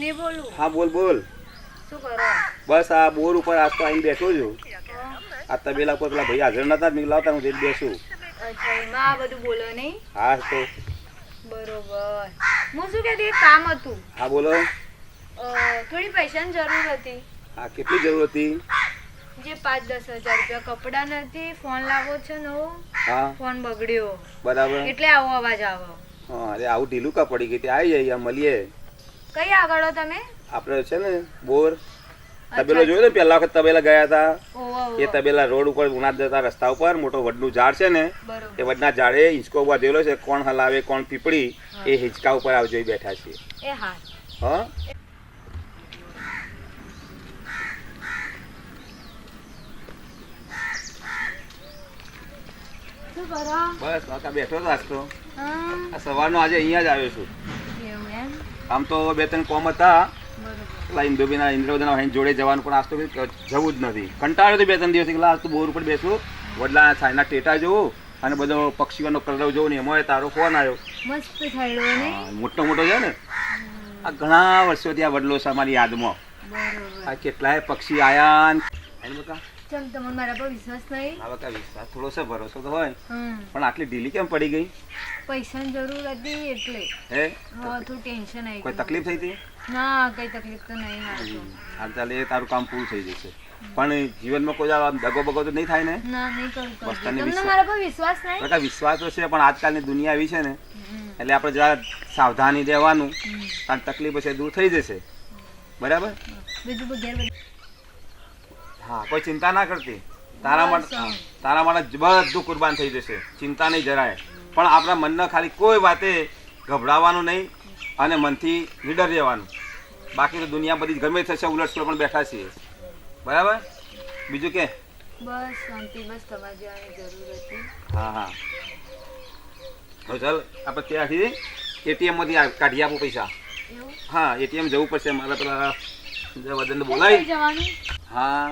રોશની બોલું. હા બોલ બોલ. શું કરો? બસ આ બોર ઉપર આજ તો આવીને બેઠો છું. આ તબેલા પર પેલા ભાઈ હાજર નતા, મેં લાવતા હું જઈને બેસું. અચ્છા, એમાં આ બધું બોલો નહીં? હા તો બરોબર. હું શું કહેતી, એક કામ હતું. હા બોલો. થોડી પૈસાની જરૂર હતી. હા કેટલી જરૂર હતી? જે 5-10 હજાર રૂપિયા. કપડા નથી, ફોન લાવો છે નવો. હા ફોન બગડ્યો બરાબર. એટલે આવો અવાજ આવો. હા અરે આવું ઢીલું કા પડી ગઈ? આવી જાય મળીએ. કઈ આગળ હો તમે? આપણે છે ને બોર તબેલો જોયો ને, પહેલા વખત તબેલા ગયા હતા એ તબેલા રોડ ઉપર ઉના જતા રસ્તા ઉપર મોટો વડનું ઝાડ છે ને, એ વડના ઝાડે હિંચકો બાંધેલો છે. કોણ હલાવે કોણ પીપળી, એ હિંચકા ઉપર આવજો બેઠા છીએ. એ હા હા શું કરો? બસ કાકા બેઠો તો આજ તો. હા આ સવારનો આજે અહીંયા જ આવ્યો છું. એવું એમ? આમ તો 2-3 કોમ હતા. બરોબર. પેલા ઇન્દ્રબેના જોડે જવાનું, પણ આજ તો જવું જ નથી. કંટાળ્યો તો 2-3 દિવસ. આજ તો બોર ઉપર બેસું, વડલા છાયના ટેટા જોઉં અને બધો પક્ષીઓનો કલરવ જોઉં ને એમાં તારો ફોન આવ્યો. મસ્ત થયેલો ને? મોટો મોટો છે ને. આ ઘણા વર્ષોથી આ વડલો છે અમારી યાદમાં. બરોબર. આ કેટલાય પક્ષી આયા ને ચમ તમને મારા પર વિશ્વાસ નહીં? આ બકા વિશ્વાસ થોડો છે, ભરોસો તો હોય, હમ. પણ આટલી ઢીલી કેમ પડી ગઈ? પૈસાની જરૂર હતી એટલે. હે હા, થોડું ટેન્શન આવી કોઈ ગયું. તકલીફ થઈ હતી? ના, કઈ તકલીફ તો નહીં મારે તો. હાલ ચાલે એ તારું કામ પૂરું થઈ જશે. પણ જીવનમાં કોઈ આમ દગો બગો તો નહીં થાય ને? ના, નહીં કરું. બસ તને તમને વિશ્વાસ- મારા પર વિશ્વાસ નહીં? બકા વિશ્વાસ તો છે, પણ આજકાલની દુનિયા એવી છે ને, હમ. એટલે આપણે જરા સાવધાની રહેવાનું. હમ. કારણ તકલીફ હશે દૂર થઈ જશે. બરાબર? બીજું બધું ઘેર બધું? હા કોઈ ચિંતા ના કરતી. તારા માટે તારા માટે બધું કુરબાન થઈ જશે. ચિંતા નહીં જરાય. પણ આપણા મનને ખાલી કોઈ વાતે ગભરાવાનું નહીં અને મનથી નીડર રહેવાનું. બાકી તો દુનિયા બધી ગમે થશે ઉલટસુલટ પણ બેઠા છીએ. બરાબર? બીજું કે? બસ શાંતિ. બસ તમારી જવાની જરૂર હતી. હા હા હવે ચાલ આપણે ત્યાંથી એટીએમમાંથી કાઢી આપું પૈસા. એવું? હા એટીએમ જવું પડશે મારે. પેલા વદનને કઈ બોલાવી. જવાનું? હા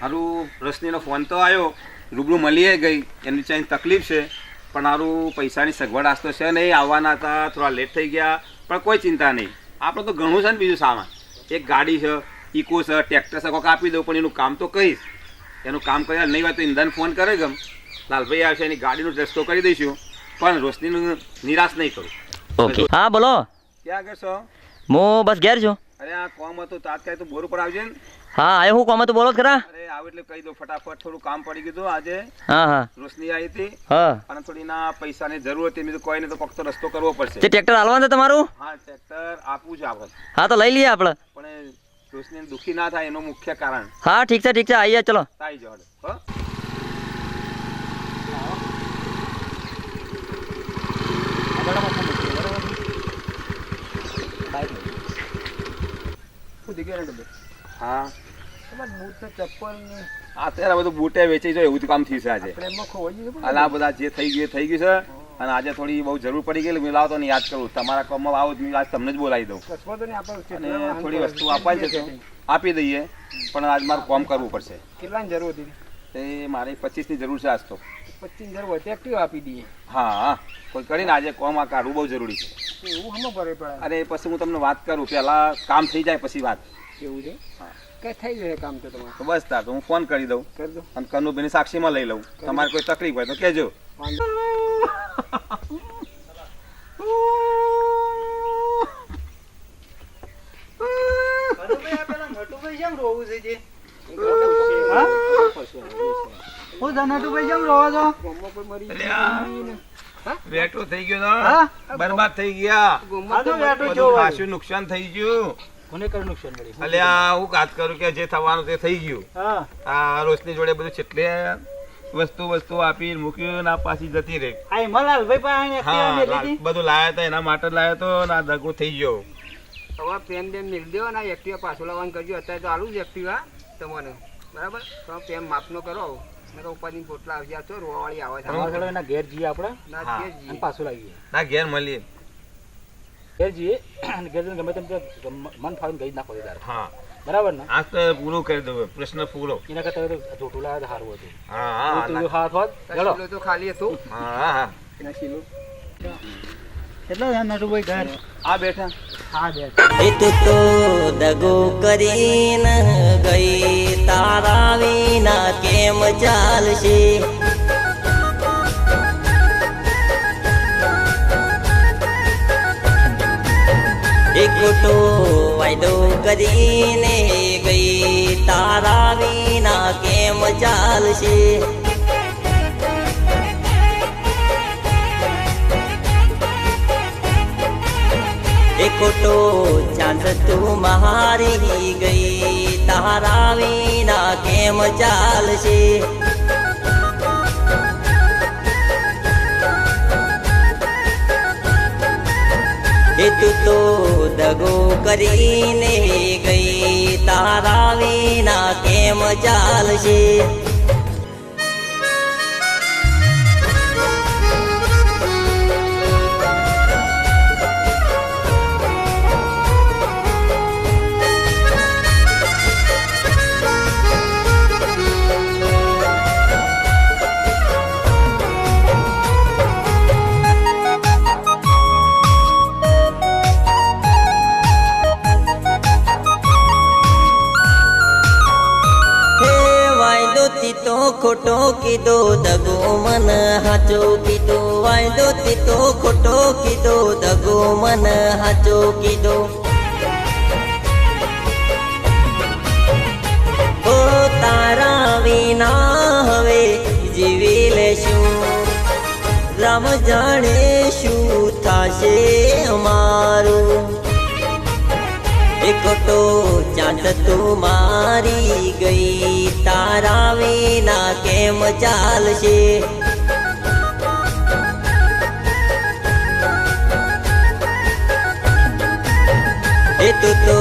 હારું રશ્મિનો ફોન તો આવ્યો, રૂબરૂ મળીએ ગઈ. એની ચાઈ તકલીફ છે, પણ સારું પૈસાની સગવડ આજ તો છે નહીં. આવવાના હતા, થોડા લેટ થઈ ગયા, પણ કોઈ ચિંતા નહીં. આપણે તો ઘણું છે ને બીજું સામાન. એક ગાડી છે, ઇકો છે, ટ્રેક્ટર છે, કોઈક આપી દઉં. પણ એનું કામ તો કહીશ. એનું કામ કર્યા નહીં હોય તો ઇંધન ફોન કરે ગમ લાલભાઈ આવશે, એની ગાડીનો રસ્તો કરી દઈશું. પણ રોશનીનું નિરાશ નહીં કરું. ઓકે હા બોલો. ક્યાં આગળ છો? હું બસ ઘેર છું. અરે આ કોમ હતું તાત્કાલિક તું બોર ઉપર આવજે ને. હા આવ્યો હું કોમ તો બોલો જ ખરા. અરે આવ એટલે કહી દો ફટાફટ. થોડું કામ પડી ગયું આજે. હા હા રોશની આવી હતી હા. અને થોડી ના પૈસાની જરૂર હતી. મેં તો કોઈ નહીં તો ફક્ત રસ્તો કરવો પડશે. તે ટ્રેક્ટર હાલવાનું છે તમારું? હા ટ્રેક્ટર આપવું છે આપણે. હા તો લઈ લઈએ આપણે. પણ રોશની દુઃખી ના થાય એનું મુખ્ય કારણ હા ઠીક છે આવીએ ચલો. થાય જવાડે. હો હા અત્યારે બધું બૂટે વેચી જાય એવું જ કામ થયું છે આજે. હાલ આ બધા જે થઈ ગયું થઈ ગયું છે. અને આજે થોડી બહુ જરૂર પડી ગઈ. મેં લાવતો ને યાદ કરું તમારા કામમાં આવો જ આજ તમને જ બોલાવી દઉં. અને થોડી વસ્તુ આપવાની છે તો આપી દઈએ. પણ આજ મારું કામ કરવું પડશે. કેટલાની જરૂર હતી? તે મારે 25 ની જરૂર છે આજ તો. 25 જરૂર હોય તો એક્ટિવ આપી દઈએ. હા હા કોઈ કરીને આજે કોમ આ કાઢવું બહુ જરૂરી છે. એવું હમ ભરે પડે. અરે પછી હું તમને વાત કરું. પહેલા કામ થઈ જાય પછી વાત. એવું છે? કઈ થઈ જશે કામ તો તમારે. તો બસ તાર તો હું ફોન કરી દઉં કરી દો. અને કનુભાઈની સાક્ષીમાં લઈ લઉં. તમારે કોઈ તકલીફ હોય તો કહેજો. વેટો થઈ ગયો બરબાદ થઈ ગયા. ખાસું નુકસાન થઈ ગયું. કોને કર નુકસાન મળી? અલ્યા હું વાત કરું કે જે થવાનું તે થઈ ગયું. આ રોશની જોડે બધું છેટલે વસ્તુ આપી મૂક્યું ના પાછી જતી રહી. આ હિમાલાલ ભાઈ પાસે હા બધું લાયા હતા એના માટે લાયો તો ના દગો થઈ ગયો. હવે પેન બેન મિલ દો ને એક્ટિવા પાછું લાવવાનું કરજો. અત્યારે તો આલું જ એક્ટિવા તમને બરાબર. તો પેન માપનો કરો. ઉપાધિ પોટલા આવી છો રોવાળી આવે છે. ઘેર જઈએ આપણે પાછું લાવીએ. ના ઘેર મળીએ. ઘેર જઈએ અને ઘેર ગમે તેમ મન ફાવીને ગઈ નાખો તારે. હા બરાબર ને? આજ તો પૂરું કરી દઉં. પ્રશ્ન પૂરો. એના કરતા જોઠું લાવે તો સારું હતું. હા હાથ તો ખાલી હતું. હા હા એના શીલો કેટલા છે નટુભાઈ ઘર? આ બેઠા હા બે. એ તું તો દગો કરીને ગઈ, તારા વિના કેમ ચાલશે? એક ખોટો વાયદો કરીને ગઈ, તારા વિના કેમ ચાલશે? એક ખોટો ચાંદ તું મારી ગઈ, તારા વિના કેમ ચાલશે? એ તું તો દગો કરીને ગઈ, તારા વિના કેમ ચાલશે? તો ખોટો કીધો, દગો મન હાચો કીધો. વાયદો તો ખોટો કીધો, દગો મન હાચો કીધો. ઓ તારા વિના હવે જીવી લેશું, રામ જાણે શું થાશે અમારું. એ ખોટો ચાંદ તું મારી ગઈ, તારા વિના કેમ ચાલશે? એ તું તો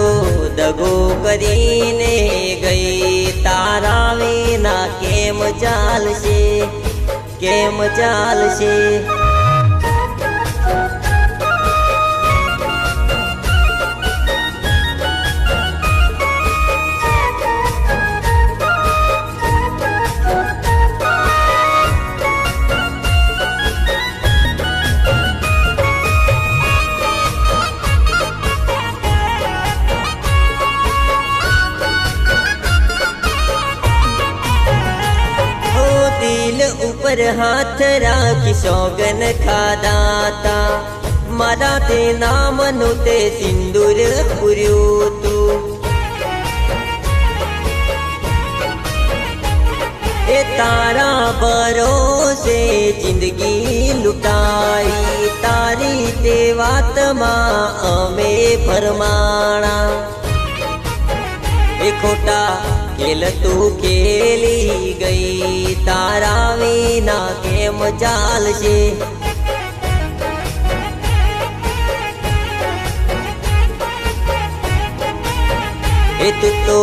દગો કરીને ગઈ, તારા વિના કેમ ચાલશે? કેમ ચાલશે? ઉપર હાથ રાખી સોગન ખાધા તા, મારા તે નામનું તે સિંદૂર પૂર્યું તું. એ તારા ભરોસે જિંદગી લૂંટાઈ, તારી તે વાતમાં અમે ભરમાણા. એ ખોટા ખેલ તું ખેલી ગઈ, તારા વિના કેમ ચાલશે? એ તું તો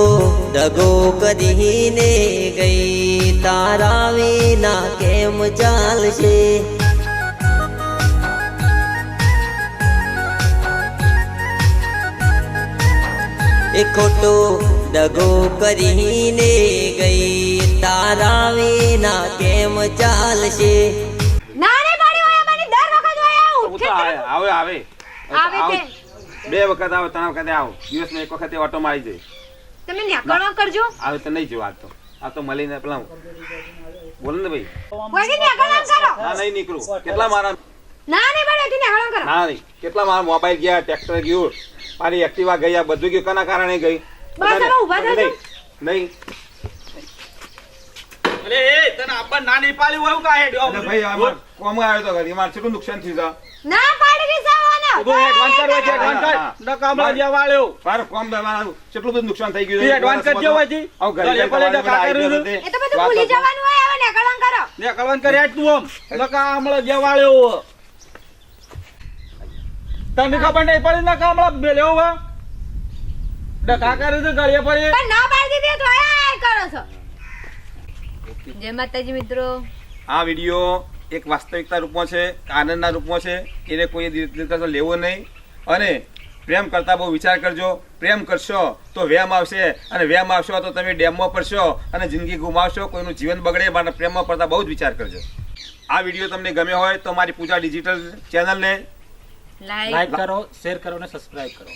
દગો કરીને ગઈ, તારા વિના કેમ ચાલશે? એ ખોટો દગો કરીને ગઈ, તારા વિના કેમ ચાલશે? નાની પાડી હોય અમારી દર વખત હોય આવું. હું તો આવે આવે આવે તે. બે વખત આવે, ત્રણ વખતે આવો, દિવસમાં એક વખતે ઓટો મારી જાય. તમે નેકળવા કરજો. આવે તો નહીં જોવા આ તો મળીને પેલા બોલો ને ભાઈ. વગી નેકળવા કરો. ના નહીં નીકળું. કેટલા મારા નાની પાડી હતી નેકળવા કરો. ના નહીં કેટલા મારા મોબાઈલ ગયા, ટ્રેક્ટર ગયું, મારી એક્ટિવા ગઈ, આ બધું ગયું. કના કારણે ગઈ? બસ હવે ઊભા થજો. નહીં અરે એ તને આપણ નાની પાલી હોય હું કાહે ડ્યો ભાઈ અમાર કોમ આવ્યો તો ઘરે, મારે કેટલું નુકસાન થયું છે. ના પાડી વિસાવાના. ઉભો એડવાન્સ કરવા છે, એડવાન્સ કર ન કામલા જ્યાં વાળ્યો મારું કોમ મારું કેટલું બધું નુકસાન થઈ ગયું તું એડવાન્સ કરજો હોયથી આવ ઘરે ઘરે પડે તો કા કર્યું એ તો બધું ભૂલી જવાનું હોય. હવે નેકળવા કરો. ને કળવન કર્યા તું આમ ન કામલા જ્યાં વાળ્યો તને ખબર નહીં પડી ન કામલા બેલ્યો હવે ડકા કર્યું તો ઘરે પડે પણ ના પાડી દીધી તો આય કરો છો. જય માતાજી મિત્રો. આ વિડીયો એક વાસ્તવિકતા રૂપમાં છે, આનંદના રૂપમાં છે. એને કોઈ રીતે લેવો નહીં અને પ્રેમ કરતા બહુ વિચાર કરજો. પ્રેમ કરશો તો વેમ આવશે અને વેમ આવશો તો તમે ડેમમાં પડશો અને જિંદગી ગુમાવશો, કોઈનું જીવન બગડે. માટે પ્રેમમાં પડતા બહુ જ વિચાર કરજો. આ વિડીયો તમને ગમ્યો હોય તો મારી પૂજા ડિજિટલ ચેનલને લાઈક લાઈક કરો, શેર કરો અને સબસ્ક્રાઇબ કરો.